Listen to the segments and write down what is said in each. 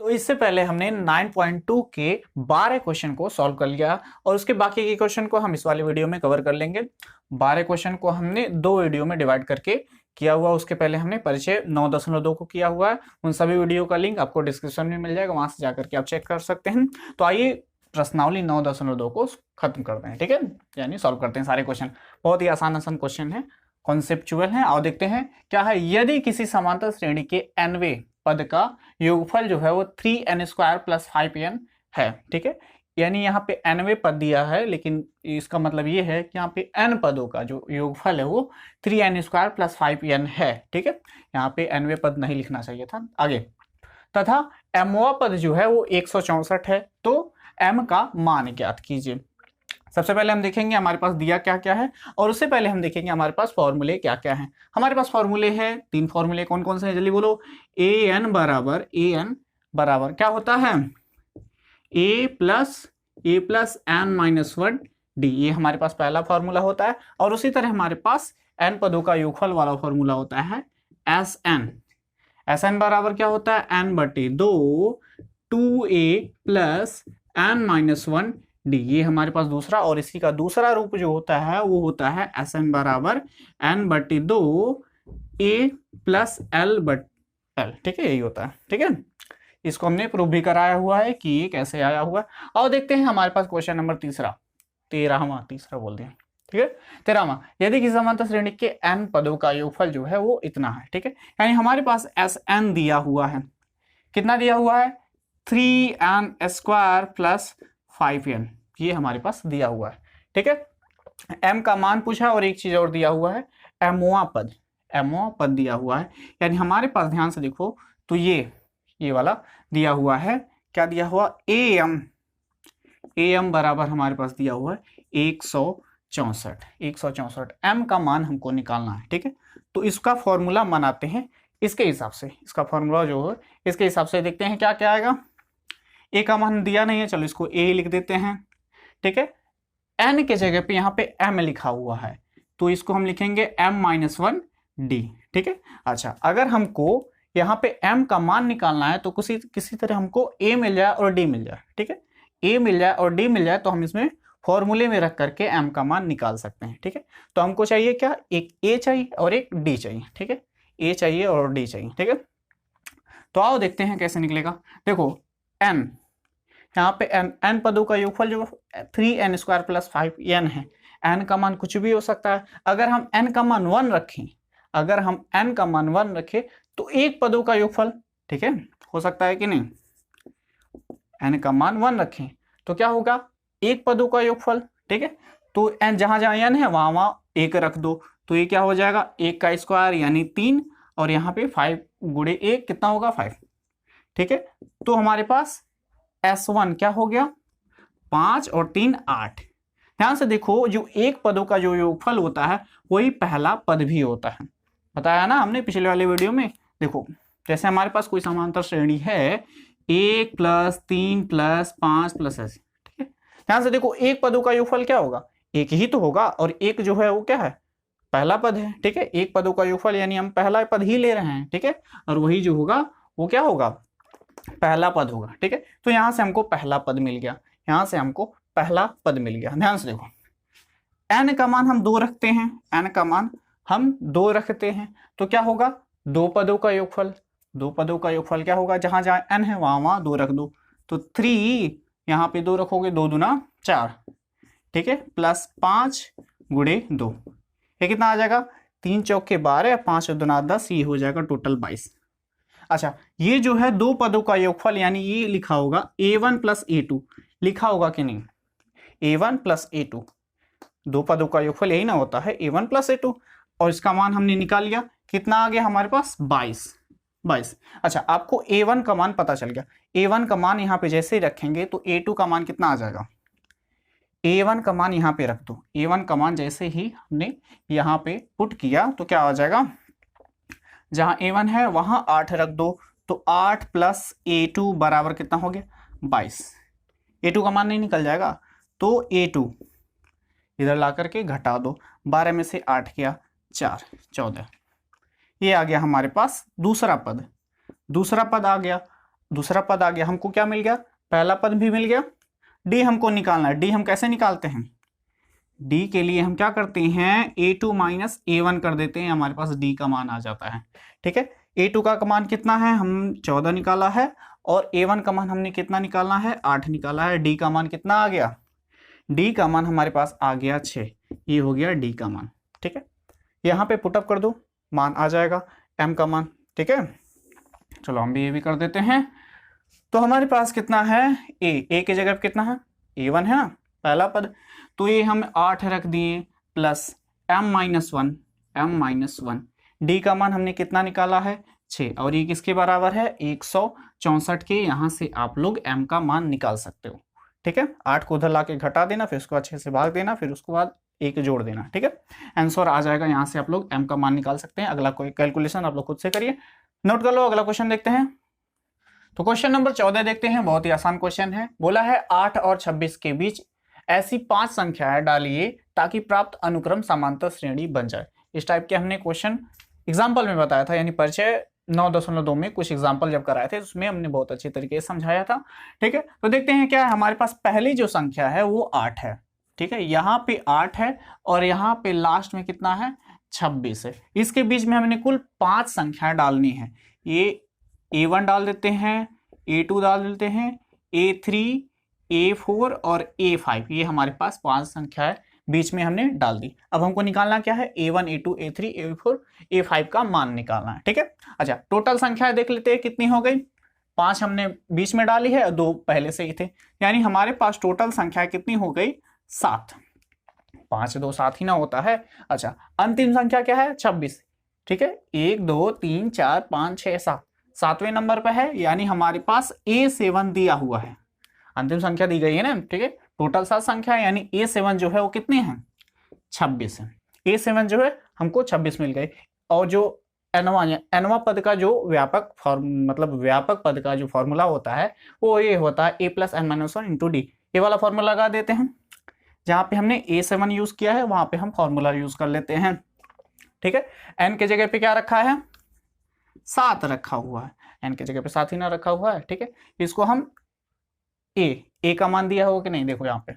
तो इससे पहले हमने 9.2 के 12 क्वेश्चन को सॉल्व कर लिया और उसके बाकी के क्वेश्चन को हम इस वाले वीडियो में कवर कर लेंगे। 12 क्वेश्चन को हमने 2 वीडियो में डिवाइड करके किया हुआ। उसके पहले हमने परिचय 9.2 को किया हुआ है। उन सभी वीडियो का लिंक आपको डिस्क्रिप्शन में मिल जाएगा, वहां से जाकर के आप चेक कर सकते हैं। तो आइए प्रश्नावली 9.2 को खत्म करते हैं, ठीक है, यानी सॉल्व करते हैं सारे क्वेश्चन। बहुत ही आसान क्वेश्चन है, कॉन्सेप्चुअल है। और देखते हैं क्या है। यदि किसी समांतर श्रेणी के nवें पद का योगफल जो है वो 3n² + 5n है, ठीक है, यानी यहाँ पे nवें पद दिया है, लेकिन इसका मतलब ये है कि यहाँ पे n पदों का जो योगफल है वो 3n² + 5n है, ठीक है। यहाँ पे nवें पद नहीं लिखना चाहिए था। आगे, तथा mवां पद जो है वो 164 है, तो m का मान ज्ञात कीजिए। सबसे पहले हम देखेंगे हमारे पास दिया क्या क्या है, और उससे पहले हम देखेंगे हमारे पास फॉर्मूले क्या क्या हैं। हमारे पास फॉर्मूले हैं, 3 फॉर्मूले कौन कौन से हैं, जल्दी बोलो। an बराबर क्या होता है, a + n-1 d, ये हमारे पास पहला फॉर्मूला होता है। और उसी तरह हमारे पास n पदों का योगफल वाला फॉर्मूला होता है Sn बराबर क्या होता है, n/2 2a + n-1 d, ये हमारे पास दूसरा। और इसी का दूसरा रूप जो होता है वो होता है Sn बराबर n/2 a + l/l, ठीक है, यही होता है, ठीक है। इसको हमने प्रूव भी कराया हुआ है कि ये कैसे आया हुआ है। और देखते हैं हमारे पास क्वेश्चन नंबर तीसरा बोल दिया, ठीक है, 13वां। यदि किसी समांतर श्रेणी के n पदों का योगफल जो है वो इतना है, ठीक है, यानी हमारे पास Sn दिया हुआ है, कितना दिया हुआ है, 3n² + 5n, ये हमारे पास दिया हुआ है, ठीक है। m का मान पूछा और एक चीज और दिया हुआ है, mवां पद दिया हुआ है। यानी हमारे पास ध्यान से देखो तो ये वाला दिया हुआ है, क्या दिया हुआ, am बराबर हमारे पास दिया हुआ है 164। m का मान हमको निकालना है, ठीक है। तो इसका फॉर्मूला बनाते हैं इसके हिसाब से, इसका फॉर्मूला जो है इसके हिसाब से देखते हैं क्या क्या आएगा। a का मान दिया नहीं है, चलो इसको a लिख देते हैं, ठीक है। n के जगह पे यहाँ पे m लिखा हुआ है, तो इसको हम लिखेंगे m-1 d, ठीक है। अच्छा, अगर हमको यहाँ पे m का मान निकालना है तो किसी तरह हमको a मिल जाए और d मिल जाए, ठीक है, a मिल जाए और d मिल जाए तो हम इसमें फॉर्मूले में रख करके m का मान निकाल सकते हैं, ठीक है। तो हमको चाहिए क्या, एक a चाहिए और एक d चाहिए, ठीक है, a चाहिए और d चाहिए, ठीक है। तो आओ देखते हैं कैसे निकलेगा। देखो n, यहाँ पे n पदों का योगफल जो 3n² + 5n है, n का मान कुछ भी हो सकता है। अगर हम n का मान 1 रखें, तो एक पदों का योगफल, ठीक है, हो सकता है कि नहीं, n का मान 1 रखें तो क्या होगा, एक पदों का योगफल, ठीक है। तो n जहां जहां n है वहां 1 रख दो, तो ये क्या हो जाएगा, 1 का स्क्वायर यानी 3, और यहाँ पे 5 × 1 कितना होगा, 5, ठीक है। तो हमारे पास S1 क्या हो गया, 5 और 3 8। ध्यान से देखो, जो एक पदों का जो योगफल होता है वही पहला पद भी होता है, बताया ना हमने पिछले वाले वीडियो में। देखो जैसे हमारे पास कोई समांतर श्रेणी है 1 + 3 + 5 + ऐसे, ठीक है। ध्यान से देखो, एक पदों का योगफल क्या होगा, एक ही तो होगा, और एक जो है वो क्या है, पहला पद है, ठीक है। एक पदों का योगफल यानी हम पहला पद ही ले रहे हैं, ठीक है, और वही जो होगा वो क्या होगा, पहला पद होगा, ठीक है। तो यहां से हमको पहला पद मिल गया, ध्यान से देखो n का मान हम 2 रखते हैं, तो क्या होगा, 2 पदों का योगफल क्या होगा, जहां जहां n है वहां 2 रख दो, तो 3 यहाँ पे 2 रखोगे, 2 दूना 4, ठीक है, +5 × 2, ये कितना आ जाएगा, 3 चौके 12, 5 दूना 10, ये हो जाएगा टोटल 22। अच्छा, ये जो है 2 पदों का योगफल, यानी ये लिखा होगा a1 + a2, लिखा होगा कि नहीं, a1 + a2, 2 पदों का योगफल यही ना होता है, a1 + a2, और इसका मान हमने निकाल लिया, कितना आ गया हमारे पास, 22। अच्छा, आपको a1 का मान पता चल गया, a1 का मान यहाँ पे जैसे ही रखेंगे तो a2 का मान कितना आ जाएगा, a1 का मान यहाँ पे रख दो, a1 का मान जैसे ही हमने यहाँ पे पुट किया तो क्या आ जाएगा, जहां a1 है वहां 8 रख दो, तो 8 + a2 बराबर कितना हो गया, 22। a2 का मान नहीं निकल जाएगा, तो a2 इधर ला करके घटा दो, 12 में से 8 किया 4, 14, ये आ गया हमारे पास दूसरा पद आ गया। दूसरा पद आ गया, हमको क्या मिल गया, पहला पद भी मिल गया। डी हमको निकालना है। डी हम कैसे निकालते हैं, डी के लिए हम क्या करते हैं, a2 माइनस a1 कर देते हैं, हमारे पास डी का मान आ जाता है। ठीक है, a2 का मान कितना है, हम 14 निकाला है, और a1 का मान हमने कितना निकालना है, 8 निकाला है। डी का मान कितना आ गया, डी का मान हमारे पास आ गया 6। ये हो गया डी का मान। ठीक है, यहाँ पे पुटअप कर दो, मान आ जाएगा m का मान। ठीक है, चलो हम भी ये भी कर देते हैं। तो हमारे पास कितना है, a की जगह पे कितना है, a1 है ना पहला पद, तो ये हम 8 रख दिए प्लस m-1। डी का मान हमने कितना निकाला है, 6, और ये किसके बराबर है, 164 के। यहाँ से आप लोग m का मान निकाल सकते हो। ठीक है, 8 को उधर लाके घटा देना, फिर उसको अच्छे से भाग देना, फिर उसके बाद एक जोड़ देना। ठीक है, आंसर आ जाएगा, यहाँ से आप लोग m का मान निकाल सकते हैं। अगला कोई कैलकुलेशन आप लोग खुद से करिए, नोट कर लो। अगला क्वेश्चन देखते हैं। तो क्वेश्चन नंबर 14 देखते हैं, बहुत ही आसान क्वेश्चन है। बोला है 8 और 26 के बीच ऐसी 5 संख्याएं डालिए ताकि प्राप्त अनुक्रम समांतर श्रेणी बन जाए। इस टाइप के हमने क्वेश्चन एग्जाम्पल में बताया था, यानी परिचय 9.2 में कुछ एग्जाम्पल जब कराए थे उसमें हमने बहुत अच्छे तरीके से समझाया था। ठीक है, तो देखते हैं क्या है, हमारे पास पहली जो संख्या है वो 8 है। ठीक है, यहाँ पे 8 है और यहाँ पे लास्ट में कितना है, 26 है। इसके बीच में हमने कुल 5 संख्याएं डालनी है। ये a1 डाल देते हैं, a2 डाल देते हैं, a3, a4 और a5, ये हमारे पास 5 संख्याएं बीच में हमने डाल दी। अब हमको निकालना क्या है, a1, a2, a3, a4, a5 का मान निकालना है। ठीक है, अच्छा टोटल संख्या देख लेते हैं कितनी हो गई, 5 हमने बीच में डाली है और 2 पहले से ही थे, यानी हमारे पास टोटल संख्या कितनी हो गई, 7। 5 2 7 ही ना होता है। अच्छा अंतिम संख्या क्या है, 26। ठीक है, 1 2 3 4 5 6 7, 7वें नंबर पर है, यानी हमारे पास a7 दिया हुआ है, अंतिम संख्या दी गई है ना। ठीक है, टोटल 7 संख्या है, यानी a7 जो है वो कितने हैं, 26 है। a7 जो है हमको 26 मिल गए। और जो एनवा पद का जो व्यापक पद का जो फॉर्मूला होता है वो ये होता है a + n-1 × d। ये वाला फॉर्मूला लगा देते हैं, जहां पे हमने a7 यूज किया है वहां पे हम फॉर्मूला यूज कर लेते हैं। ठीक है, n के जगह पे क्या रखा है, 7 रखा हुआ है, n के जगह पे 7 ही ना रखा हुआ है। ठीक है, इसको हम a का मान दिया होगा कि नहीं, देखो यहाँ पे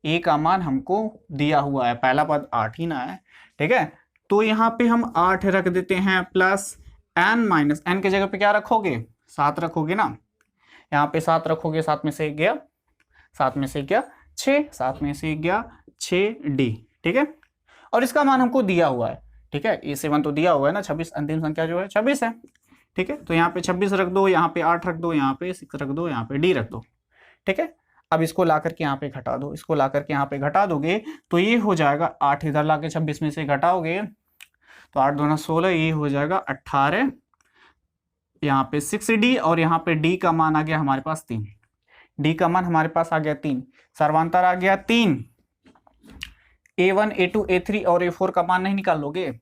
a का मान हमको दिया हुआ है, पहला पद 8 ही ना है। ठीक है, तो यहाँ पे हम 8 रख देते हैं प्लस n के जगह पे क्या रखोगे, 7 रखोगे ना, यहाँ पे 7 रखोगे, 7 में से 1 गया, 7 में से गया 6, 7 में से गया 6d। ठीक है, और इसका मान हमको दिया हुआ है। ठीक है, a7 तो दिया हुआ है ना, 26 अंतिम संख्या जो है 26 है। ठीक है, तो यहाँ पे 26 रख दो, यहाँ पे 8 रख दो, यहाँ पे 6 रख दो, यहाँ पे d रख दो। ठीक है, अब इसको ला करके यहाँ पे घटा दो, इसको ला करके यहाँ पे घटा दोगे तो ये हो जाएगा 8 इधर ला के 26 में से घटाओगे तो 8 दूना 16, ये हो जाएगा 18, यहाँ पे 6d, और यहाँ पे d का मान आ गया हमारे पास 3। d का मान हमारे पास आ गया 3, सर्वांतर आ गया 3। a1, a2, a3 और a4 का मान नहीं निकाल लोगे,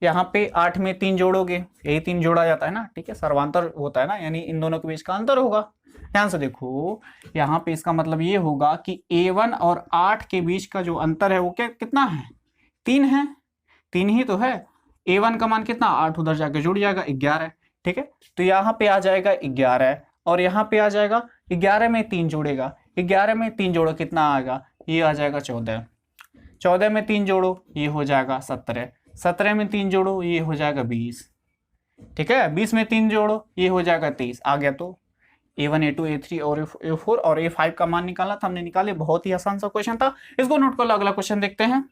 यहाँ पे 8 में 3 जोड़ोगे, यही 3 जोड़ा जाता है ना। ठीक है, सर्वांतर होता है ना, यानी इन दोनों के बीच का अंतर होगा। ध्यान से देखो, यहाँ पे इसका मतलब ये होगा कि a1 और 8 के बीच का जो अंतर है वो कितना है, 3 है, 3 ही तो है। a1 का मान कितना, 8 उधर जाके जुड़ जाएगा 11। ठीक है, तो यहाँ पे आ जाएगा 11 और यहाँ पे आ जाएगा 11 में 3 जोड़ेगा, 11 में 3 जोड़ो कितना आएगा, ये आ जाएगा 14। 14 में 3 जोड़ो ये हो जाएगा 17, 17 में 3 जोड़ो ये हो जाएगा 20। ठीक है, 20 में 3 जोड़ो ये हो जाएगा 23 आ गया। तो a1, a2, a3 और a4 और a5 का मान निकालना था, हमने निकाले। बहुत ही आसान सा क्वेश्चन था, इसको नोट कर लो। अगला क्वेश्चन देखते हैं,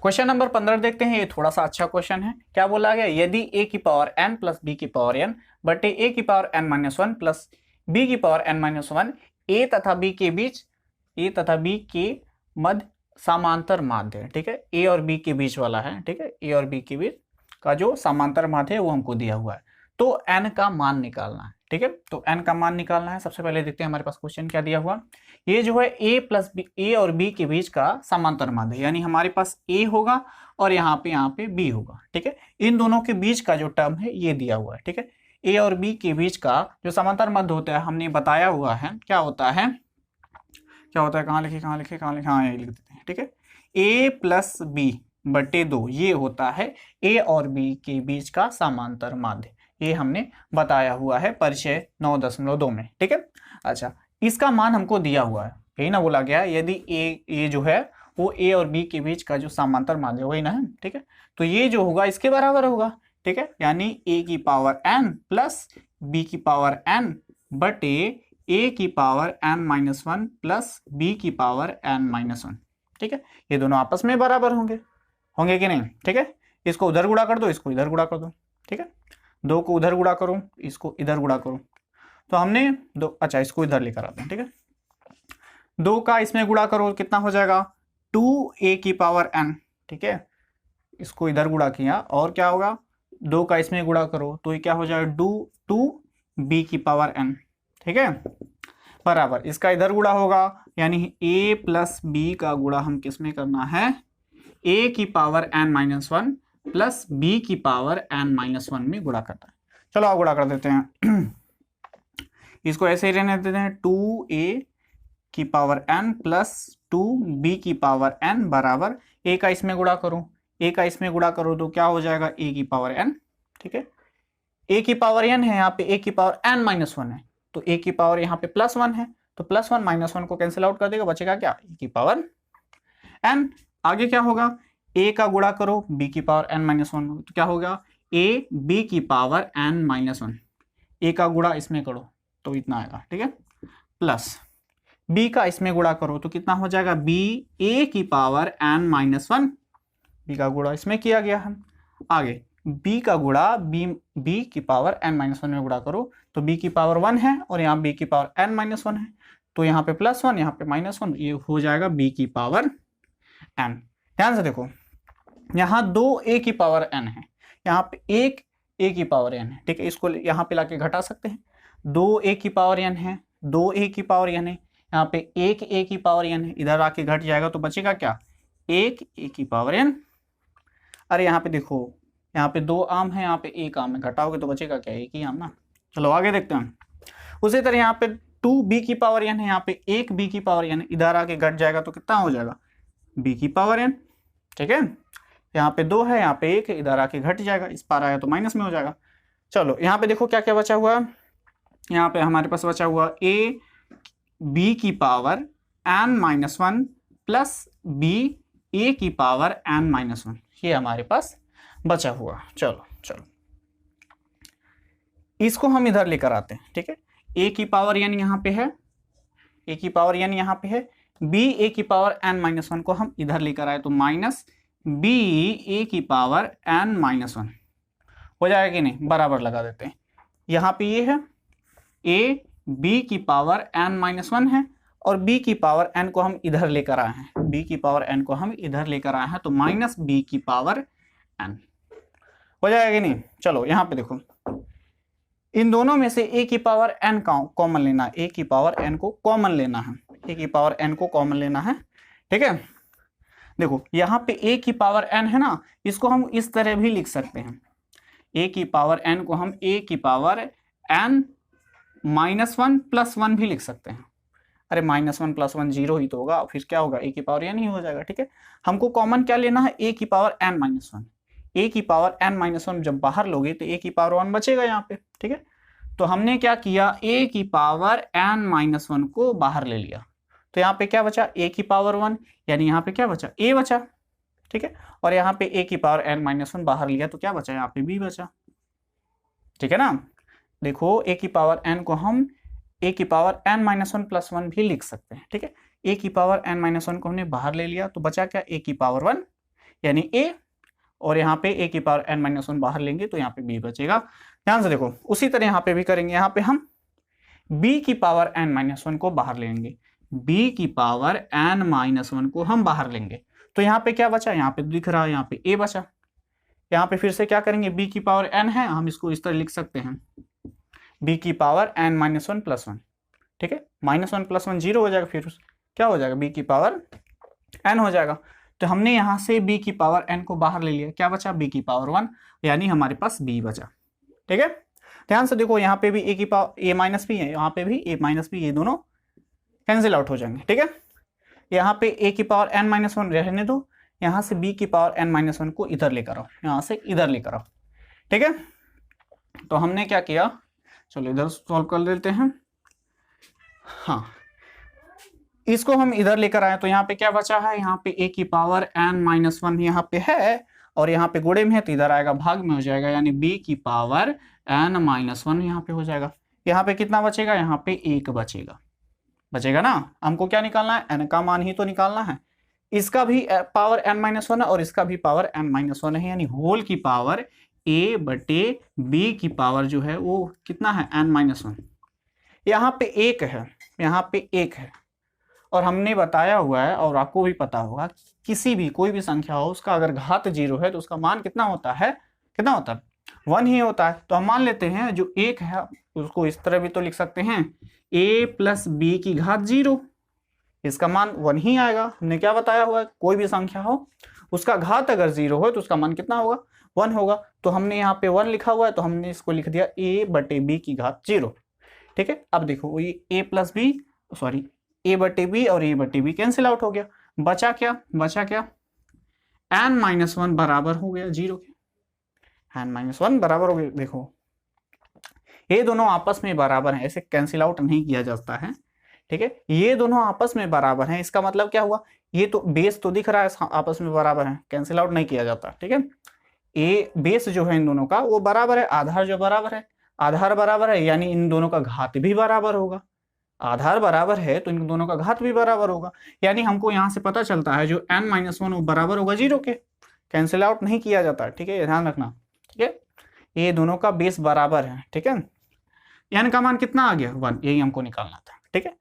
क्वेश्चन नंबर 15 देखते हैं। ये थोड़ा सा अच्छा क्वेश्चन है। क्या बोला गया, यदि a की पावर n प्लस b की पावर n बटे a की पावर n-1 प्लस b की पावर n-1 a तथा b के बीच, a तथा b के मध्य समांतर माध्य है। ठीक है, a और b के बीच वाला है। ठीक है, a और b के बीच का जो समांतर माध्य है वो हमको दिया हुआ है, तो n का मान निकालना है। ठीक है, तो n का मान निकालना है। सबसे पहले देखते हैं हमारे पास क्वेश्चन क्या दिया हुआ। ये जो है a और b के बीच का समांतर माध्य, यानी हमारे पास a होगा और यहाँ पे b होगा। ठीक है, इन दोनों के बीच का जो टर्म है ये दिया हुआ है। ठीक है, a और b के बीच का जो समांतर माध्य होता है हमने बताया हुआ है, क्या होता है, कहाँ लिखे, हाँ ये लिख देते हैं। ठीक है, a + b बटे 2 ये होता है a और b के बीच का समांतर माध्य, ये हमने बताया हुआ है परिचय 9.2 में, ठीक है। अच्छा, इसका मान हमको दिया हुआ है, यही ना बोला गया यदि ए जो है वो ए और बी के बीच का जो समांतर मान है वही ना है, ठीक है। तो ये जो होगा इसके बराबर होगा, ठीक है, यानी ए की पावर n प्लस बी की पावर n बटे ए की पावर n-1 प्लस बी की पावर n-1, ठीक है। ये दोनों आपस में बराबर होंगे, होंगे कि नहीं, ठीक है। इसको उधर गुणा कर दो, इसको इधर गुणा कर दो, ठीक है। 2 को उधर गुणा करो, इसको इधर गुणा करो, तो हमने दो, अच्छा इसको इधर लेकर आते हैं, ठीक है। 2 का इसमें गुणा करो, कितना हो जाएगा 2a की पावर n, ठीक है। इसको इधर गुणा किया और क्या होगा 2 का इसमें गुणा करो तो ये क्या हो जाएगा 2b की पावर n, ठीक है, बराबर इसका इधर गुणा होगा, यानी a प्लस बी का गुणा हम किस में करना है, a की पावर n-1 प्लस b की पावर n-1 में गुणा करता है। चलो आप गुणा कर देते हैं इसको ऐसे ही रहने देते हैं, 2a की पावर n प्लस 2b की पावर n बराबर a का इसमें गुणा करो, a का इसमें गुणा करो तो क्या हो जाएगा a की पावर n, ठीक है। a की पावर n है, यहाँ पे a की पावर n-1 है, तो a की पावर यहाँ पे +1 है, तो +1 -1 को कैंसिल आउट कर देगा, बचेगा क्या a की पावर n। आगे क्या होगा a का गुणा करो b की पावर n-1, तो क्या होगा a b की पावर n-1, a का गुणा इसमें करो तो इतना आएगा, ठीक है, प्लस b का इसमें गुणा करो तो कितना हो जाएगा b a की पावर n-1, b का गुणा इसमें किया गया है। आगे b का गुणा b की पावर n-1 में गुणा करो तो b की पावर 1 है और यहाँ b की पावर n-1 है, तो यहाँ पे +1 यहाँ पे -1, ये हो जाएगा b की पावर n। ध्यान से देखो यहाँ 2 a की पावर n है, यहाँ पे 1 a की पावर n है, ठीक है, इसको यहाँ पे लाके घटा सकते हैं, 2 a की पावर n है, 2 a की पावर n है, यहाँ पे 1 a की पावर n है, इधर आके घट जाएगा तो बचेगा क्या 1 a की पावर n। अरे यहाँ पे देखो यहाँ पे 2 आम है, यहाँ पे 1 आम है, घटाओगे तो बचेगा क्या 1 ही आम ना। चलो आगे देखते हैं। उसी तरह यहाँ पे 2b की पावर n है, यहाँ पे 1 b की पावर n है, इधर आके घट जाएगा तो कितना हो जाएगा b की पावर n, ठीक है। यहाँ पे 2 है, यहाँ पे 1 है, इधर आके घट जाएगा, इस पार आया तो माइनस में हो जाएगा। चलो यहाँ पे देखो क्या क्या बचा हुआ है, यहाँ पे हमारे पास बचा हुआ a b की power n-1 plus b a की पावर n-1, ये हमारे पास बचा हुआ। चलो चलो इसको हम इधर लेकर आते हैं, ठीक है। a की पावर n यहाँ पे है, a की पावर n यहाँ पे है, b a की पावर n-1 को हम इधर लेकर आए तो माइनस b a की पावर n-1 हो जाएगा कि नहीं, बराबर लगा देते हैं। यहाँ पे ये है a b की पावर n-1 है और b की पावर n को हम इधर लेकर आए हैं, b की पावर n को हम इधर लेकर आए हैं तो माइनस b की पावर n हो जाएगा कि नहीं। चलो यहाँ पे देखो इन दोनों में से a की पावर n का कॉमन लेना है, a की पावर n को कॉमन लेना है, a की पावर n को कॉमन लेना है, ठीक है। देखो यहाँ पे a की पावर n है ना, इसको हम इस तरह भी लिख सकते हैं, a की पावर n को हम a की पावर n-1 प्लस 1 भी लिख सकते हैं। अरे -1 + 1 0 ही तो होगा, फिर क्या होगा a की पावर n ही हो जाएगा, ठीक है। हमको कॉमन क्या लेना है a की पावर n-1, a की पावर n-1 जब बाहर लोगे तो a की पावर 1 बचेगा यहाँ पे, ठीक है। तो हमने क्या किया a की पावर n-1 को बाहर ले लिया, तो यहाँ पे क्या बचा a की पावर 1, यानी यहाँ पे क्या बचा a बचा, ठीक है। और यहाँ पे a की पावर n-1 बाहर लिया तो क्या बचा यहाँ पे b बचा, ठीक है ना। देखो a की पावर n को हम a की पावर n-1 प्लस 1 भी लिख सकते हैं, ठीक है। a की पावर n-1 को हमने बाहर ले लिया तो बचा क्या a की पावर 1 यानी a, और यहाँ पे a की पावर n-1 बाहर लेंगे तो यहाँ पे b बचेगा। ध्यान से देखो उसी तरह यहाँ पे भी करेंगे, यहाँ पे हम b की पावर n-1 को बाहर लेंगे, b की पावर n-1 को हम बाहर लेंगे तो यहाँ पे क्या बचा, यहाँ पे दिख रहा है यहाँ पे a बचा। यहाँ पे फिर से क्या करेंगे b की पावर n है, हम इसको इस तरह लिख सकते हैं b की पावर n-1 प्लस 1, ठीक है। -1 + 1 0 हो जाएगा, फिर क्या हो जाएगा b की पावर n हो जाएगा। तो हमने यहाँ से b की पावर n को बाहर ले लिया, क्या बचा b की पावर 1, यानी हमारे पास b बचा, ठीक है। ध्यान से देखो यहाँ पे भी a की पावर a - b है, यहाँ पे भी a - b, ये दोनों कैंसिल आउट हो जाएंगे, ठीक है। यहाँ पे a की पावर n-1 रहने दो, यहाँ से b की पावर n-1 को इधर लेकर आओ, यहाँ से इधर लेकर आओ, ठीक है। तो हमने क्या किया, चलो इधर सॉल्व कर लेते हैं। हाँ, इसको हम इधर लेकर आए तो यहाँ पे क्या बचा है, यहाँ पे a की पावर n-1 यहाँ पे है और यहाँ पे गुणे में है तो इधर आएगा भाग में हो जाएगा, यानी b की पावर n-1 यहाँ पे हो जाएगा। यहाँ पे कितना बचेगा, यहाँ पे 1 बचेगा ना। हमको क्या निकालना है, n का मान ही तो निकालना है। इसका भी पावर n-1 है और इसका भी पावर n-1 है, यानी होल की पावर a बटे b की पावर जो है वो कितना है, n-1। यहाँ पे 1 है, यहाँ पे 1 है और हमने बताया हुआ है और आपको भी पता होगा, किसी भी कोई भी संख्या हो उसका अगर घात 0 है तो उसका मान कितना होता है, 1 ही होता है। तो हम मान लेते हैं जो 1 है उसको इस तरह भी तो लिख सकते हैं, a प्लस बी की घात 0, इसका मान 1 ही आएगा। हमने क्या बताया हुआ है, कोई भी संख्या हो उसका घात अगर 0 हो तो उसका मान कितना होगा, 1 होगा। तो हमने यहाँ पे 1 लिखा हुआ है तो हमने इसको लिख दिया a बटे बी की घात 0। ठीक है, अब देखो ये a plus b, sorry a बटे बी और a बटे बी कैंसिल आउट हो गया, बचा क्या n-1 बराबर हो गया 0 के, n-1 बराबर हो गया। देखो ये दोनों आपस में बराबर हैं, ऐसे कैंसिल आउट नहीं किया जाता है। ठीक है, ये दोनों आपस में बराबर हैं, इसका मतलब क्या हुआ, ये तो बेस तो दिख रहा है आपस में बराबर है, कैंसिल आउट नहीं किया जाता। ठीक है, ए बेस जो है इन दोनों का वो बराबर है, आधार जो बराबर है, आधार बराबर है यानी इन दोनों का घात भी बराबर होगा। आधार बराबर है तो इन दोनों का घात भी बराबर होगा, यानी हमको यहाँ से पता चलता है जो n-1 वो बराबर होगा 0 के, कैंसिल आउट नहीं किया जाता। ठीक है, ध्यान रखना। ठीक है, ये दोनों का बेस बराबर है। ठीक है, n का मान कितना आ गया, 1, यही हमको निकालना था। ठीक है,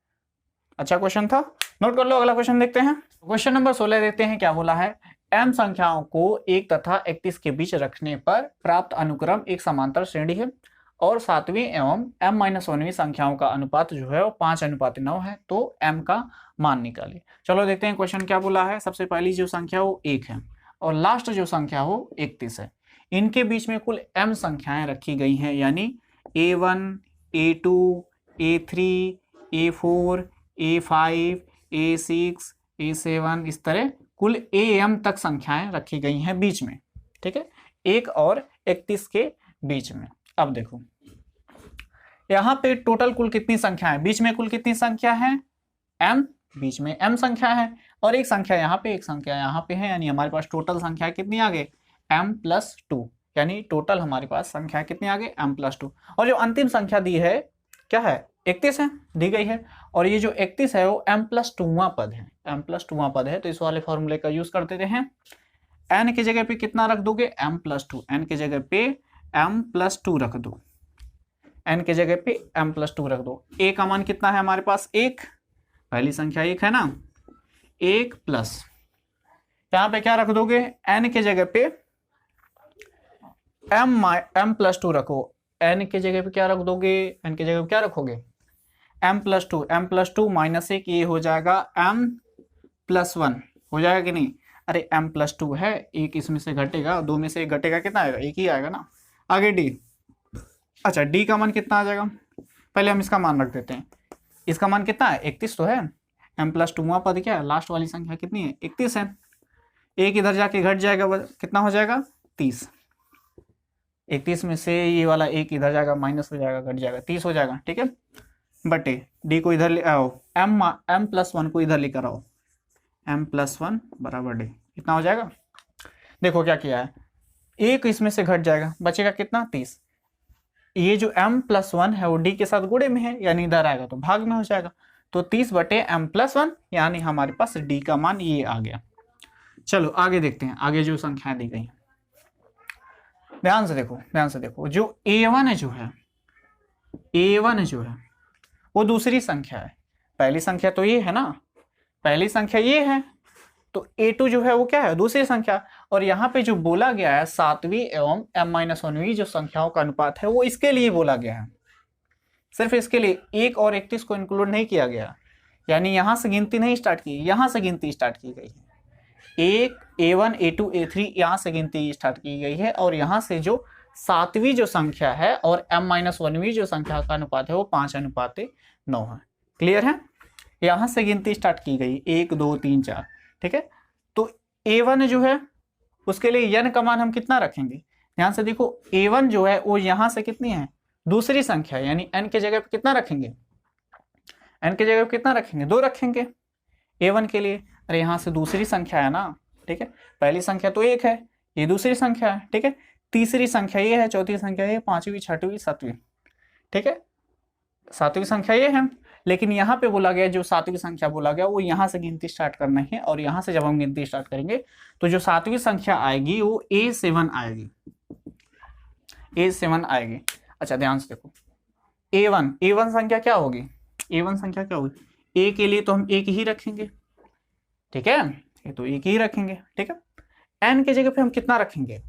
अच्छा क्वेश्चन था, नोट कर लो। अगला क्वेश्चन देखते हैं, क्वेश्चन नंबर 16 देखते हैं क्या बोला है। m संख्याओं को 1 तथा 31 के बीच रखने पर प्राप्त अनुक्रम एक समांतर श्रेणी है और 7वीं एवं m-1वीं संख्याओं का अनुपात जो है वो 5:9 है, तो m का मान निकालिए। चलो देखते हैं क्वेश्चन क्या बोला है। सबसे पहली जो संख्या वो 1 है और लास्ट जो संख्या वो 31 है। इनके बीच में कुल m संख्याएं रखी गई हैं, यानी a1, a2, a3, a4, a5, a6, a7, इस तरह कुल am तक संख्याएं रखी गई हैं बीच में। ठीक है, 1 और 31 के बीच में। अब देखो यहाँ पे टोटल कुल कितनी संख्या है, बीच में कुल कितनी संख्या है, m, बीच में m संख्या है और एक संख्या यहाँ पे, एक संख्या यहाँ पे है, यानी हमारे पास टोटल संख्या कितनी आ गई, m+2, यानी टोटल हमारे पास संख्या कितनी आ गई, m+2। और जो अंतिम संख्या दी है क्या है, 31 है, दी गई है। और ये जो 31 है वो m+2वां पद है, m+2वां पद है। तो इस वाले फॉर्मूले का यूज कर देते हैं। n की जगह पे कितना रख दोगे, m+2, n की जगह पे m+2 रख दो, n की जगह पे m+2 रख दो। a का मान कितना है हमारे पास, 1, पहली संख्या 1 है ना, 1 प्लस यहाँ पे क्या रख दोगे, n की जगह पे m+2 रखो, n की जगह पे क्या रख दोगे, n की जगह पे क्या रखोगे, m+2 माइनस 1, ये हो जाएगा m+1, हो जाएगा कि नहीं, अरे m+2 है, 1 इसमें से घटेगा, 2 में से 1 घटेगा, कितना आएगा, 1 ही आएगा ना। आगे d, अच्छा d का मान कितना आ जाएगा, पहले हम इसका मान रख देते हैं। इसका मान कितना है, 31 तो है, m+2वां पद क्या है, लास्ट वाली संख्या कितनी है, 31 है। 1 इधर जाके घट जाएगा, कितना हो जाएगा, 30। 31 में से ये वाला 1 इधर जाएगा, माइनस हो जाएगा, घट जाएगा, 30 हो जाएगा। ठीक है, बटे d को इधर ले आओ, m+1 को इधर लेकर आओ, m+1 बराबर d, कितना हो जाएगा, देखो क्या किया है, 1 इसमें से घट जाएगा, बचेगा कितना, 30। ये जो m+1 है वो d के साथ गुणे में है, यानी इधर आएगा तो भाग में हो जाएगा, तो 30 बटे m+1, यानी हमारे पास d का मान ये आ गया। चलो आगे देखते हैं, आगे जो संख्याएं दी गई हैं, ध्यान से देखो, ध्यान से देखो। जो a1 जो है, a1 जो है वो दूसरी संख्या है, पहली संख्या तो ये है ना, पहली संख्या ये है, तो a2 जो है वो क्या है, दूसरी संख्या। और यहाँ पे जो बोला गया है 7वीं एवं m-1वीं जो संख्याओं का अनुपात है वो इसके लिए बोला गया है, सिर्फ इसके लिए, 1 और 31 को इंक्लूड नहीं किया गया, यानी यहाँ से गिनती नहीं स्टार्ट की, यहाँ से गिनती स्टार्ट की गई है। 1, a1, a2, a3 यहाँ से गिनती स्टार्ट की गई है, और यहाँ से जो 7वीं जो संख्या है और m-1वीं जो संख्या का अनुपात है वो 5:9 है। क्लियर है, यहाँ से गिनती स्टार्ट की गई, 1, 2, 3, 4। ठीक है, तो a1 जो है उसके लिए n का मान हम कितना रखेंगे, ध्यान से देखो a1 जो है वो यहां से कितनी है, दूसरी संख्या, यानी n के जगह पे कितना रखेंगे, n के जगह पे कितना रखेंगे, 2 रखेंगे a1 के लिए। अरे यहां से दूसरी संख्या है ना, ठीक है, पहली संख्या तो 1 है, ये दूसरी संख्या है, ठीक है, तीसरी संख्या ये है, चौथी संख्या ये, पांचवी, छठवीं, सातवीं, ठीक है, सातवीं संख्या ये है। लेकिन यहाँ पे बोला गया, जो सातवीं संख्या बोला गया वो यहाँ से गिनती स्टार्ट करना है, और यहाँ से जब हम गिनती स्टार्ट करेंगे तो जो सातवीं संख्या आएगी वो A7 आएगी, A7 आएगी। अच्छा ध्यान से देखो A1 संख्या क्या होगी, A1 संख्या क्या होगी, A के लिए तो हम 1 ही रखेंगे, ठीक है, ये तो 1 ही रखेंगे, ठीक है। n के जगह पे हम कितना रखेंगे,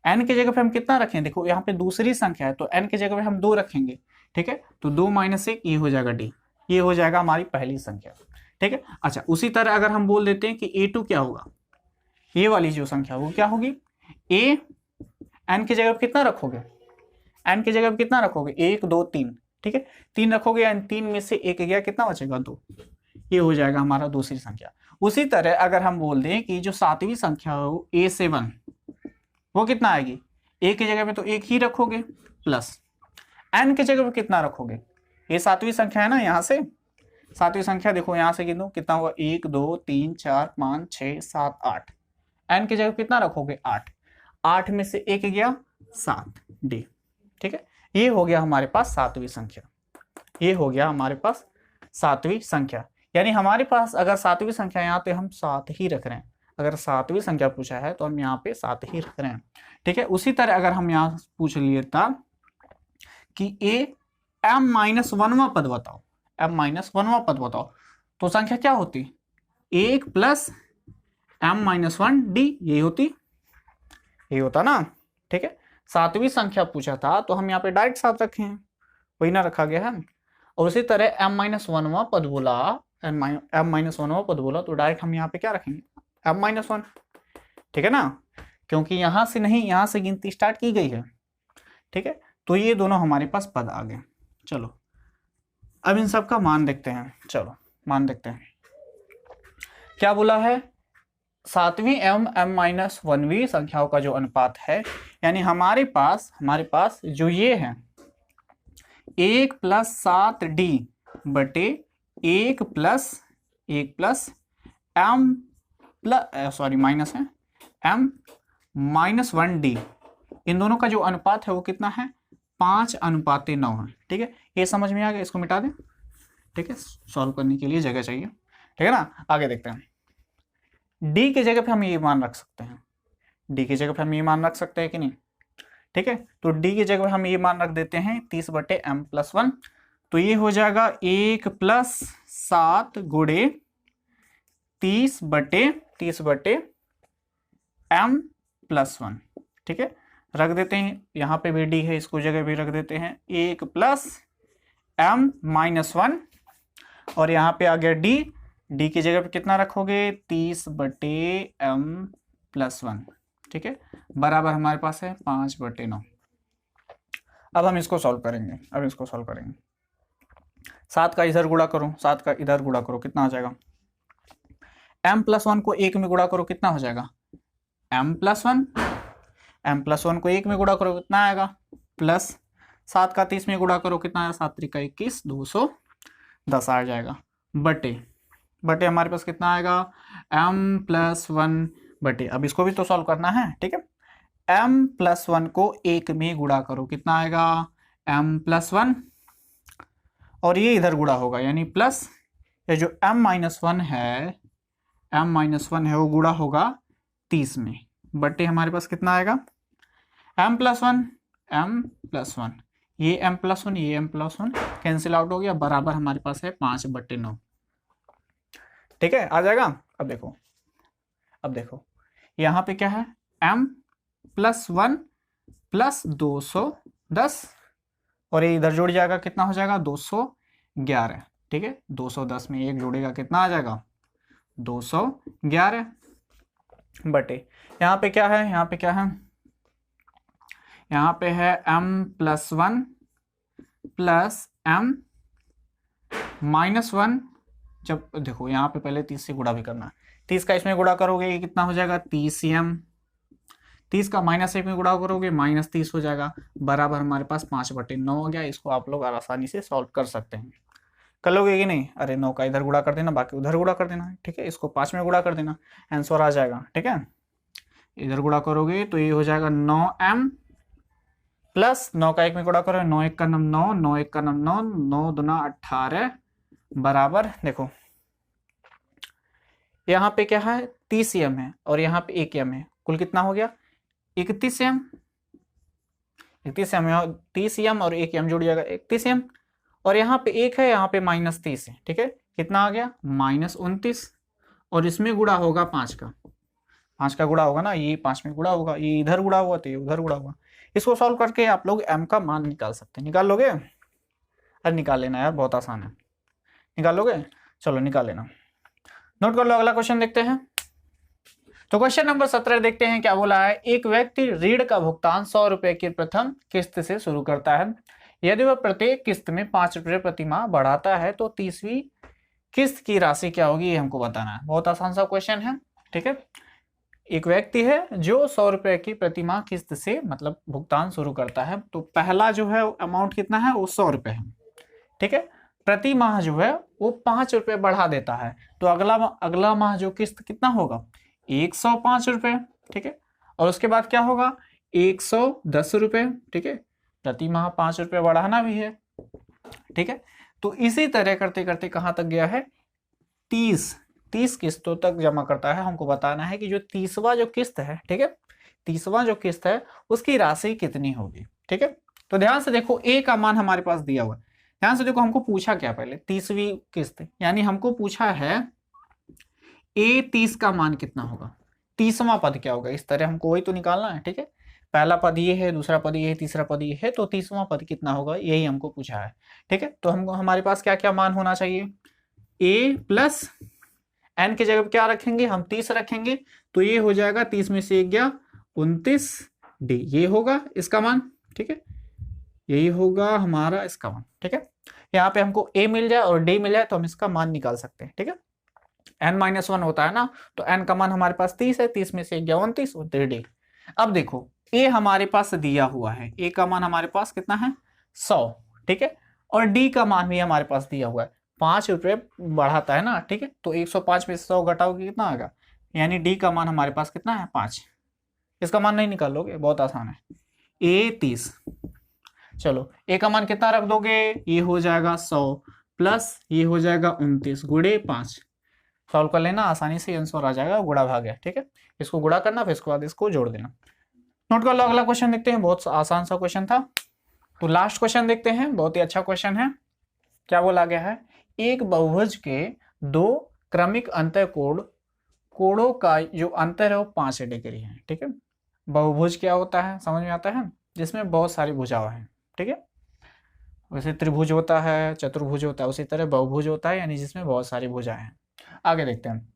n के जगह पे हम कितना रखें, देखो यहाँ पे दूसरी संख्या है तो n के जगह पे हम 2 रखेंगे, ठीक है, तो 2 - 1 ये हो जाएगा d, ये हो जाएगा हमारी पहली संख्या, ठीक है। अच्छा उसी तरह अगर हम बोल देते हैं कि A2 क्या होगा, ये वाली जो संख्या वो क्या होगी, a n की जगह पे कितना रखोगे, n की जगह पे कितना रखोगे, 1 2 3, ठीक है, 3 रखोगे, एंड 3 में से 1 गया, कितना बचेगा 2, ये हो जाएगा हमारा दूसरी संख्या। उसी तरह अगर हम बोल दें कि जो सातवीं संख्या हो A7 वो कितना आएगी, a की जगह पे तो 1 ही रखोगे, प्लस n की जगह पे कितना रखोगे, ये सातवीं संख्या है ना, यहाँ से सातवीं संख्या देखो यहाँ से गिनो कितना हुआ, 1 2 3 4 5 6 7 8, n की जगह कितना रखोगे 8, 8 में से 1 गया 7 d, ठीक है, ये हो गया हमारे पास सातवीं संख्या, ये हो गया हमारे पास सातवीं संख्या। यानी हमारे पास अगर सातवीं संख्या यहाँ पे हम 7 ही रख रहे हैं, अगर सातवीं संख्या पूछा है तो हम यहाँ पे 7 ही रख रहे हैं, ठीक है। उसी तरह अगर हम यहाँ पूछ लिए था कि m-1वां पद बताओ, m-1वां पद बताओ, तो संख्या क्या होती, 1 + m-1d, यही होती, यही होता ना, ठीक है। सातवीं संख्या पूछा था तो हम यहाँ पे डायरेक्ट 7 रखे हैं, वही ना रखा गया है। और उसी तरह m-1वां पद बोला, m-1वां पद बोला तो डायरेक्ट हम यहाँ पे क्या रखेंगे, m-1, ठीक है ना, क्योंकि यहां से नहीं, यहां से गिनती स्टार्ट की गई है, ठीक है। तो ये दोनों हमारे पास पद आ गए। चलो अब इन सब का मान देखते हैं, चलो मान देखते हैं क्या बोला है, सातवीं एवं m-1वीं संख्याओं का जो अनुपात है, यानी हमारे पास जो ये है 1 + 7d बटे 1 + m सॉरी माइनस है m-1d, इन दोनों का जो अनुपात है वो कितना है, 5:9 है, ठीक है। ये समझ में आ गया, इसको मिटा दें, ठीक है, सॉल्व करने के लिए जगह चाहिए, ठीक है ना। आगे देखते हैं, d की जगह पे हम ये मान रख सकते हैं, d की जगह पे हम ये मान रख सकते हैं कि नहीं, ठीक है। तो d की जगह पे हम ये मान रख देते हैं 30/m+1, तो ये हो जाएगा 1 + 7 गुणे 30/m+1, ठीक है। रख देते हैं, यहाँ पे भी d है, इसको जगह भी रख देते हैं 1 + m-1, और यहाँ पे आ गया d की जगह पे कितना रखोगे 30/m+1, ठीक है, बराबर हमारे पास है 5/9। अब हम इसको सॉल्व करेंगे, 7 का इधर गुणा करो, 7 का इधर गुणा करो, कितना आ जाएगा, m+1 को 1 में गुणा करो, कितना हो जाएगा m+1, m+1 को 1 में गुणा करो कितना आएगा, प्लस 7 का 30 में गुणा करो, कितना आया, 7 × 21 210 आ जाएगा, बटे हमारे पास कितना आएगा m+1 बटे, अब इसको भी तो सॉल्व करना है, ठीक है। m+1 को 1 में गुणा करो, कितना आएगा m+1, और ये इधर गुणा होगा, यानी प्लस ये जो m-1 है वो गुणा होगा 30 में, बटे हमारे पास कितना आएगा m+1, ये m+1 कैंसिल आउट हो गया, बराबर हमारे पास है 5/9, ठीक है, आ जाएगा। अब देखो यहाँ पे क्या है, m+1 + 210, और ये इधर जुड़ जाएगा, कितना हो जाएगा 211, ठीक है, 210 में 1 जोड़ेगा, कितना आ जाएगा 211, बटे यहाँ पे क्या है, यहाँ पे है m+1 + m-1, जब देखो यहाँ पे पहले 30 से गुणा भी करना है, 30 का इसमें गुणा करोगे ये कितना हो जाएगा 30m, 30 का -1 में गुणा करोगे -30 हो जाएगा, बराबर हमारे पास 5/9 हो गया। इसको आप लोग आसानी से सॉल्व कर सकते हैं। कर लोगे कि नहीं? अरे 9 का इधर गुणा कर देना, बाकी उधर गुणा कर देना, ठीक है। इसको 5 में गुणा कर देना, आंसर आ जाएगा, ठीक है। इधर गुणा करोगे तो ये हो जाएगा 9m प्लस 9 का 1 में गुणा करो, 9 1 का 9, 9 1 का 9, 9 दूना 18 बराबर, देखो यहाँ पे क्या है 30m है और यहाँ पे 1m है, कुल कितना हो गया 31m। 30m और 1m जुड़ जाएगा 31m, और यहाँ पे 1 है, यहाँ पे -30 है, ठीक है। कितना आ गया -29, और इसमें गुणा होगा 5 का, 5 का गुणा होगा ना, ये 5 में गुणा होगा, ये इधर गुणा हुआ तो ये उधर गुणा हुआ। इसको सॉल्व करके आप लोग m का मान निकाल सकते हैं। निकाल लोगे? अरे निकाल लेना यार, बहुत आसान है, निकाल लोगे? चलो निकाल लेना, नोट कर लो। अगला क्वेश्चन देखते हैं। तो क्वेश्चन नंबर 17 देखते हैं क्या बोला है। एक व्यक्ति ऋण का भुगतान 100 रुपए की प्रथम किस्त से शुरू करता है। यदि वह प्रत्येक किस्त में 5 रुपए प्रति माह बढ़ाता है तो 30वीं किस्त की राशि क्या होगी, ये हमको बताना है। बहुत आसान सा क्वेश्चन है, ठीक है। एक व्यक्ति है जो 100 रुपए की प्रति माह किस्त से मतलब भुगतान शुरू करता है। तो पहला जो है अमाउंट कितना है, वो 100 रुपए है, ठीक है। प्रति माह जो है वो 5 रुपए बढ़ा देता है, तो अगला माह जो किस्त कितना होगा 105 रुपए, ठीक है। और उसके बाद क्या होगा 110 रुपए, ठीक है। प्रति माह 5 रुपए बढ़ाना भी है, ठीक है। तो इसी तरह करते करते कहां तक गया है 30 किस्तों तक जमा करता है। हमको बताना है कि जो 30वां जो किस्त है, ठीक है, 30वां जो किस्त है उसकी राशि कितनी होगी, ठीक है। तो ध्यान से देखो, ए का मान हमारे पास दिया हुआ है। ध्यान से देखो, हमको पूछा क्या पहले 30वीं किस्त, यानी हमको पूछा है ए 30 का मान कितना होगा, 30वां पद क्या होगा, इस तरह हमको वही तो निकालना है, ठीक है। पहला पद ये है, दूसरा पद ये है, तीसरा पद ये है, तो 30वां पद कितना होगा यही हमको पूछा है, ठीक है। तो हमको हमारे पास क्या क्या मान होना चाहिए, ए प्लस एन की जगह क्या रखेंगे हम 30 रखेंगे, तो ये हो जाएगा 30 में से 1 गया 29 डी, ये होगा इसका मान, ठीक है। यही होगा हमारा इसका मान, ठीक है। यहाँ पे हमको ए मिल जाए और डी मिल जाए तो हम इसका मान निकाल सकते हैं, ठीक है। n-1 होता है ना, तो n का मान हमारे पास 30 है, 30 में से 1 गया 29 और डी। अब देखो ए हमारे पास दिया हुआ है, ए का मान हमारे पास कितना है 100, ठीक है। और डी का मान भी हमारे पास दिया हुआ है, 5 रुपए बढ़ाता है ना, ठीक है। तो 105 में से 100 घटाओगे कितना आएगा, यानी डी का मान हमारे पास कितना है 5। इसका मान नहीं निकालोगे, बहुत आसान है, ए 30। चलो ए का मान कितना रख दोगे, ये हो जाएगा 100 प्लस ये हो जाएगा 29 गुणे 5। सॉल्व कर लेना, आसानी से आंसर आ जाएगा, गुणा भाग है, ठीक है। इसको गुणा करना, फिर इसके बाद इसको जोड़ देना। नोट कर लो, अगला क्वेश्चन देखते हैं, बहुत आसान सा क्वेश्चन था। तो लास्ट क्वेश्चन देखते हैं, बहुत ही अच्छा क्वेश्चन है। क्या बोला गया है, एक बहुभुज के 2 क्रमिक कोणों का जो अंतर है वो 5 डिग्री है, ठीक है। बहुभुज क्या होता है समझ में आता है, जिसमें बहुत सारी भुजाएं हैं, ठीक है। वैसे त्रिभुज होता है, चतुर्भुज होता है, उसी तरह बहुभुज होता है, यानी जिसमें बहुत सारी भुजाएं हैं। आगे देखते हैं,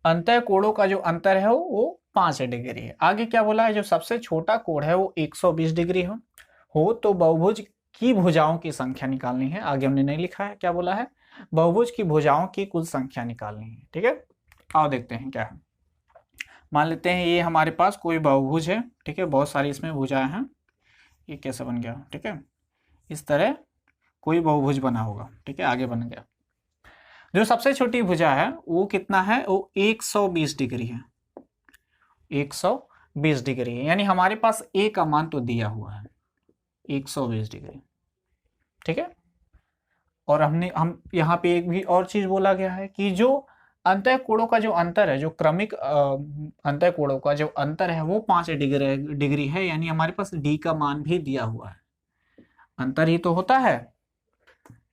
अंतः कोणों का जो अंतर है वो 5 डिग्री है। आगे क्या बोला है, जो सबसे छोटा कोण है वो 120 डिग्री हो तो बहुभुज की भुजाओं की संख्या निकालनी है। आगे हमने नहीं लिखा है, क्या बोला है, बहुभुज की भुजाओं की कुल संख्या निकालनी है, ठीक है। आओ देखते हैं क्या है। मान लेते हैं ये हमारे पास कोई बहुभुज है, ठीक है, बहुत सारी इसमें भुजाएं हैं। ये कैसे बन गया, ठीक है, इस तरह कोई बहुभुज बना होगा, ठीक है, आगे बन गया। जो सबसे छोटी भुजा है वो कितना है, वो 120 डिग्री है, 120 डिग्री है, यानी हमारे पास ए का मान तो दिया हुआ है 120 डिग्री, ठीक है। और हम यहाँ पे एक भी और चीज बोला गया है कि जो अंतःकोणों का जो अंतर है, जो क्रमिक अंतःकोणों का जो अंतर है वो 5 डिग्री है, यानी हमारे पास डी का मान भी दिया हुआ है। अंतर ही तो होता है,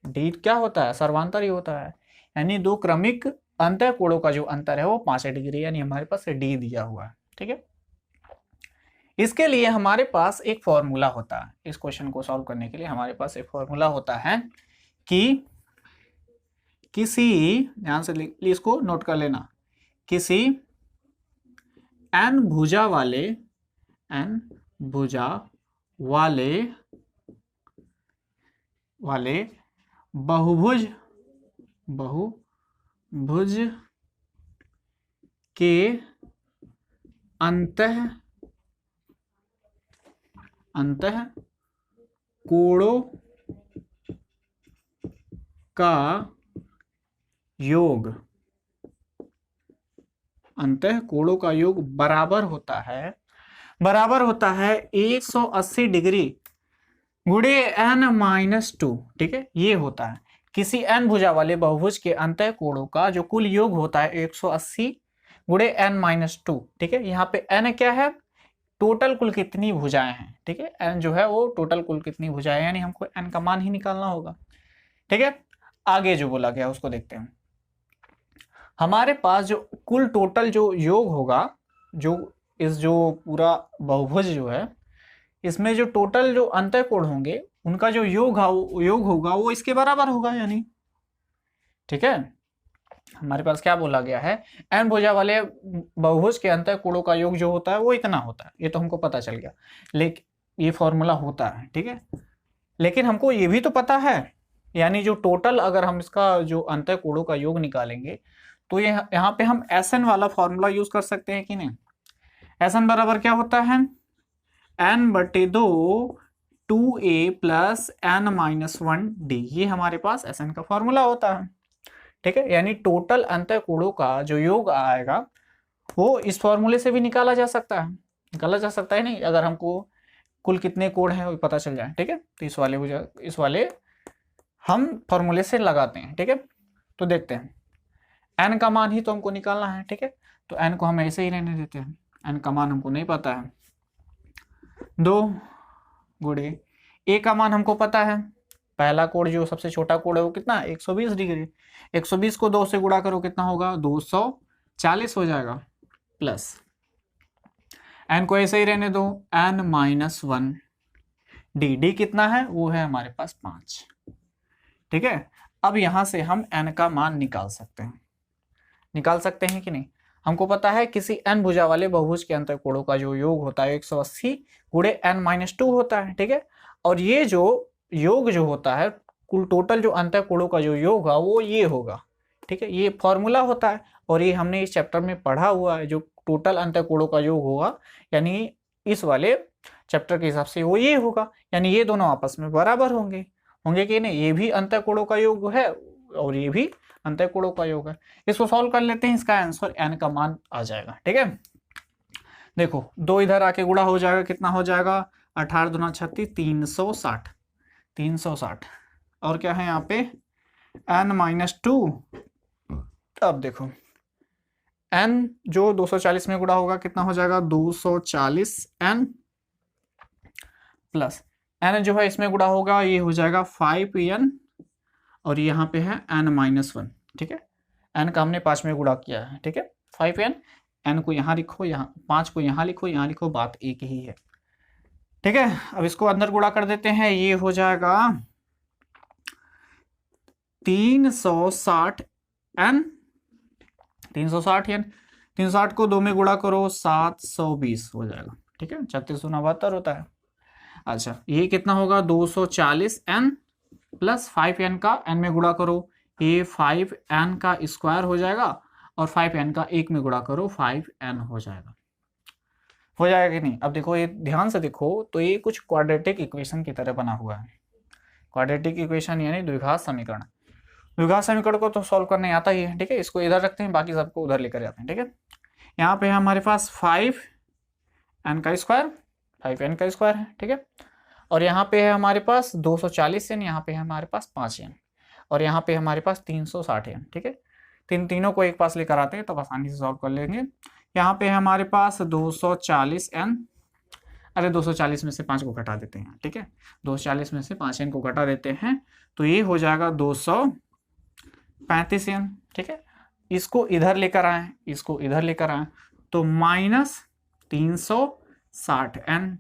डी क्या होता है, सर्वांतर ही होता है, यानी 2 क्रमिक अंतःकोणों का जो अंतर है वो 5 डिग्री, यानी हमारे पास डी दिया हुआ है, ठीक है। इसके लिए हमारे पास एक फॉर्मूला होता है, इस क्वेश्चन को सॉल्व करने के लिए हमारे पास एक फॉर्मूला होता है कि किसी, ध्यान से इसको नोट कर लेना, किसी n भुजा वाले बहुभुज के अंतः कोणों का योग, अंतः कोणों का योग बराबर होता है 180 डिग्री गुणे n-2। ठीक है, ये होता है किसी n भुजा वाले बहुभुज के अंतः कोणों का जो कुल योग होता है 180 गुणे n-2। ठीक है, यहाँ पे n क्या है, टोटल कुल कितनी भुजाएं हैं। ठीक है, n जो है वो टोटल कुल कितनी भुजाएं, यानी हमको n का मान ही निकालना होगा। ठीक है, आगे जो बोला गया उसको देखते हैं। हमारे पास जो कुल टोटल जो योग होगा, जो पूरा बहुभुज जो है, इसमें जो टोटल जो अंतःकोण होंगे उनका जो योग होगा वो इसके बराबर होगा यानी। ठीक है, हमारे पास क्या बोला गया है, n भुजा वाले बहुभुज के अंतःकोणों का योग जो होता है वो इतना होता है, ये तो हमको पता चल गया, लेकिन ये फॉर्मूला होता है। ठीक है, लेकिन हमको ये भी तो पता है, यानी जो टोटल अगर हम इसका जो अंतःकोणों का योग निकालेंगे तो ये यहाँ पे हम Sn वाला फॉर्मूला यूज कर सकते हैं कि नहीं। Sn बराबर क्या होता है, n/2 2a + n-1d, ये हमारे पास Sn का फॉर्मूला होता है। ठीक है, यानी टोटल अंतःकोणों का जो योग आएगा वो इस फॉर्मूले से भी निकाला जा सकता है, नहीं, अगर हमको कुल कितने कोण हैं वो पता चल जाए। ठीक है, तो इस वाले हम फॉर्मूले से लगाते हैं। ठीक है, तो देखते हैं n का मान ही तो हमको निकालना है। ठीक है, तो n को हम ऐसे ही रहने देते हैं, n का मान हमको नहीं पता है। 2 गुणे a का मान हमको पता है, पहला कोण जो सबसे छोटा कोण है वो कितना है, 120 डिग्री। 120 को 2 से गुणा करो कितना होगा, 240 हो जाएगा, प्लस n को ऐसे ही रहने दो, n-1 d कितना है, वो है हमारे पास 5। ठीक है, अब यहां से हम n का मान निकाल सकते हैं कि नहीं। हमको पता है किसी n भुजा वाले बहुभुज के अंतःकोणों का जो योग होता है 180 गुणे n-2 होता है। ठीक है, और ये जो योग जो होता है कुल टोटल जो अंतःकोणों का जो योग होगा वो ये होगा। ठीक है, ये फॉर्मूला होता है और ये हमने इस चैप्टर में पढ़ा हुआ है, जो टोटल अंतःकोणों का योग होगा यानी इस वाले चैप्टर के हिसाब से वो ये होगा, यानी ये दोनों आपस में बराबर होंगे कि नहीं। ये भी अंतःकोणों का योग है और ये भी अंतःकोणों का योग है। इसको सॉल्व कर लेते हैं, इसका आंसर n का मान आ जाएगा। ठीक है, देखो 2 इधर आके गुणा हो जाएगा, कितना हो जाएगा, 18 दूना 36, 360 और क्या है यहाँ पे n-2। अब देखो n जो 240 में गुणा होगा कितना हो जाएगा, 240n प्लस n जो है इसमें गुणा होगा ये हो जाएगा 5n और यहाँ पे है n-1। ठीक है, n का हमने 5 में गुणा किया है। ठीक है, 5n, n को यहाँ लिखो, यहाँ 5 को यहाँ लिखो, बात एक ही है। ठीक है, अब इसको अंदर गुणा कर देते हैं, ये हो जाएगा 360n, 360 को 2 में गुणा करो 720 हो जाएगा। ठीक है, 3672 होता है। अच्छा, ये कितना होगा, 240n प्लस 5n का n में गुणा करो, ये 5n का स्क्वायर हो जाएगा और 5n का 1 में गुणा करो 5n हो जाएगा कि नहीं। अब देखो, ये ध्यान से देखो तो ये कुछ क्वाड्रेटिक इक्वेशन की तरह बना हुआ है। क्वाड्रेटिक इक्वेशन यानी द्विघात समीकरण को तो सॉल्व करने आता ही है। ठीक है, इसको इधर रखते हैं, बाकी सबको उधर लेकर जाते हैं। ठीक है, यहाँ पे हमारे पास 5n का स्क्वायर है। ठीक है, और यहाँ पे है हमारे पास 240n, यहाँ पे है हमारे पास 5n और यहाँ पे हमारे पास 360n। ठीक है, तीनों को एक पास लेकर आते हैं तब आसानी से सॉल्व कर लेंगे। यहाँ पे है हमारे पास 240n, अरे 240 में से 5 को घटा देते हैं। ठीक है, 240 में से 5n को घटा देते हैं तो ये हो जाएगा 235n। ठीक है, इसको इधर लेकर आए तो -360n,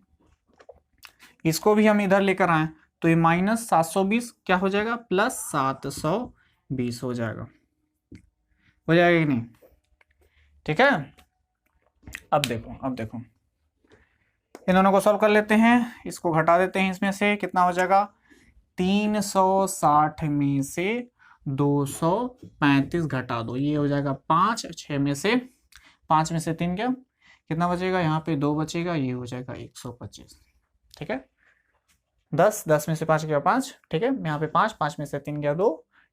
इसको भी हम इधर लेकर आए तो ये -720 क्या हो जाएगा, +720 हो जाएगा कि नहीं। ठीक है, अब देखो इन दोनों को सॉल्व कर लेते हैं, इसको घटा देते हैं, इसमें से कितना हो जाएगा, 360 में से 235 घटा दो, ये हो जाएगा 5 में से 3 क्या कितना बचेगा, यहाँ पे 2 बचेगा, ये हो जाएगा 125। ठीक है, 10 में से 5 गया 5, ठीक है, यहाँ पे 5 में से 3 गया 2,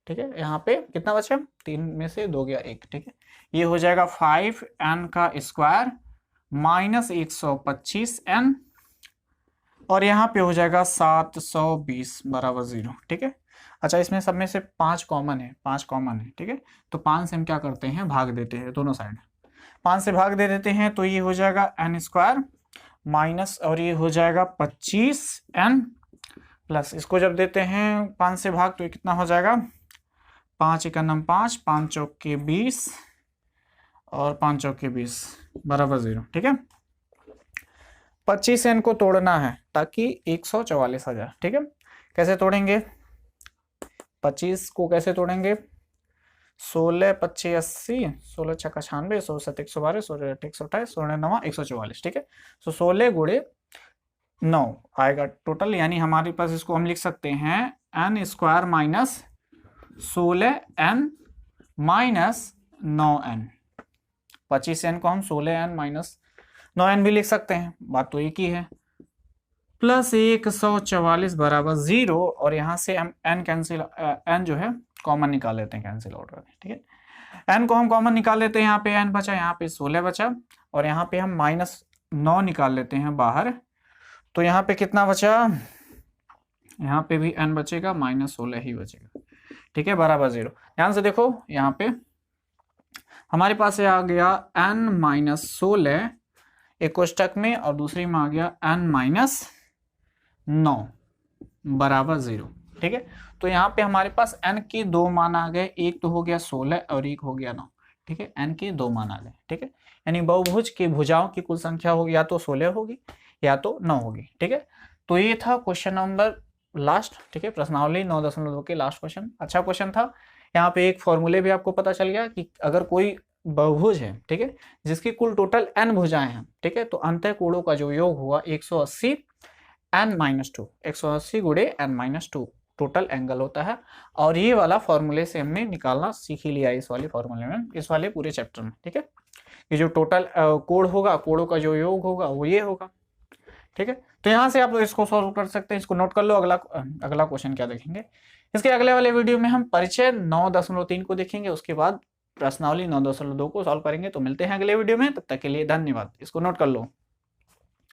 ठीक है, यहाँ पे कितना बचा, 3 में से 2 गया 1, ठीक है, ये हो जाएगा 5n का स्क्वायर माइनस 125n, और यहाँ पे हो जाएगा 720 बराबर 0। ठीक है, अच्छा इसमें सब में से 5 कॉमन है, 5 कॉमन है, ठीक है, तो 5 से हम क्या करते हैं, भाग देते हैं दोनों साइड, 5 से भाग दे देते हैं, तो ये हो जाएगा n स्क्वायर माइनस, और ये हो जाएगा 25n प्लस, इसको जब देते हैं 5 से भाग तो ये कितना हो जाएगा, 5 × 5, 5 चौके 20 और 5 चौके 20 बराबर 0। ठीक है, 25n को तोड़ना है ताकि 144 आ जाए। ठीक है, कैसे तोड़ेंगे, 25 को कैसे तोड़ेंगे, 16 25 80, 16 छक्का 96, 16 7 112, 16 8 128, 16 9 144। ठीक है, तो 16 गुणे 9 आएगा टोटल, यानी हमारे पास इसको हम लिख सकते हैं n square minus 16n minus 9n। 25n को हम 16n माइनस 9n भी लिख सकते हैं, बात तो एक ही है, प्लस 144 बराबर 0, और यहाँ से हम n कैंसिल, n जो है कॉमन निकाल लेते हैं, कैंसिल आउट करके। ठीक है, n को हम कॉमन निकाल लेते हैं, यहाँ पे n बचा, यहाँ पे 16 बचा, और यहाँ पे हम -9 निकाल लेते हैं बाहर, तो यहाँ पे कितना बचा, यहाँ पे भी n बचेगा, -16 ही बचेगा। ठीक है, बराबर 0। ध्यान से देखो, यहाँ पे हमारे पास आ गया n - 16 एक कोष्टक में, और दूसरी में आ गया n - 9 बराबर 0। ठीक है, तो यहाँ पे हमारे पास n के 2 मान आ गए, एक तो हो गया 16 और एक हो गया 9। ठीक है, n के 2 मान आ गए। ठीक है, यानी बहुभुज की भुजाओं की कुल संख्या होगी या तो 16 होगी या तो 9 होगी। ठीक है, तो ये था क्वेश्चन नंबर लास्ट। ठीक है, प्रश्नावली 9.2 के लास्ट क्वेश्चन, अच्छा क्वेश्चन था। यहाँ पे एक फॉर्मूले भी आपको पता चल गया कि अगर कोई बहुभुज है, ठीक है, जिसकी कुल टोटल n भुजाएं हैं, ठीक है, तो अंतः कोणों का जो योग हुआ 180 n-2, 180 गुणे n-2 टोटल एंगल होता है। और ये वाला फॉर्मूले से हमने निकालना सीख ही लिया इस वाले फॉर्मूले में, इस वाले पूरे चैप्टर में। ठीक है, ये जो टोटल कोण होगा, कोणों का जो योग होगा वो ये होगा। ठीक है, तो यहाँ से आप इसको सॉल्व कर सकते हैं, इसको नोट कर लो। अगला क्वेश्चन क्या देखेंगे, इसके अगले वाले वीडियो में हम परिचय 9.3 को देखेंगे, उसके बाद प्रश्नावली 9.2 को सॉल्व करेंगे। तो मिलते हैं अगले वीडियो में, तब तक के लिए धन्यवाद। इसको नोट कर लो।